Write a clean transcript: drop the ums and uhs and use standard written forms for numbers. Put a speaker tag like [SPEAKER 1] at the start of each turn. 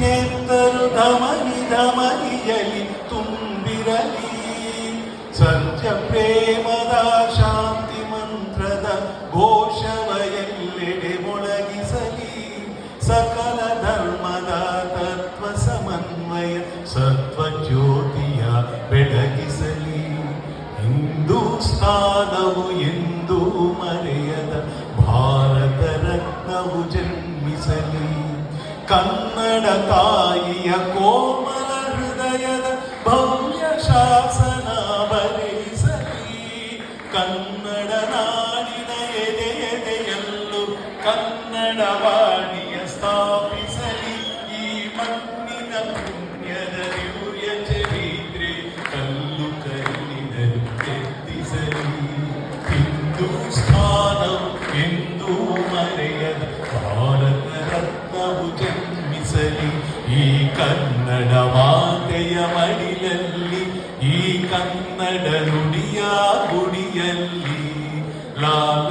[SPEAKER 1] ನೆತ್ತರು ಧಮನಿ ಧಮನಿಯಲಿ ತುಂಬಿರಲಿ. ಸತ್ಯ ಪ್ರೇಮದ ಶಾಂತಿ ಮಂತ್ರದ ಘೋಷವ ಎಲ್ಲೆಡೆ ಮೊಳಗಿಸಲಿ. ಸಕಲ ಧರ್ಮದ ತತ್ವ ಸಮನ್ವಯ ಸತ್ವ ಜ್ಯೋತಿಯ ಬೆಳಗಿಸಲಿ. ಹಿಂದೂಸ್ಥಾನವು ಎಂದೂ ಮರೆಯದ ಭಾರತ ರತ್ನವು ಜನ್ಮಿಸಲಿ. ಕನ್ನಡ ತಾಯಿಯ ಕೋಮಲ ಹೃದಯದ ಭವ್ಯ ಶಾಸನ ಬರೆಸಲಿ. ಕನ್ನಡ ನಾಡಿನ ಎದೆ ಎದೆಯಲ್ಲೂ ಕನ್ನಡ ವಾಣಿಯ ಸ್ಥಾಪಿಸಲಿ. ಈ ಮಣ್ಣಿನ ಪುಣ್ಯದ ದಿವ್ಯ ಚರಿತ್ರೆ ಕಲ್ಲು ಕಲ್ಲಿದರು ಎತ್ತಿಸಲಿ. ಹಿಂದೂಸ್ಥಾನವು ಎಂದೂ ಮರೆಯದ ಭಾರತ ರತ್ನವು ಜನ್ಮಿಸಲಿ. ಈ ಕನ್ನಡ ಮಾತೆಯ ಮಡಿಲಲ್ಲಿ ಈ ಕನ್ನಡ ನುಡಿಯ ಗುಡಿಯಲ್ಲಿ ಲಾಲ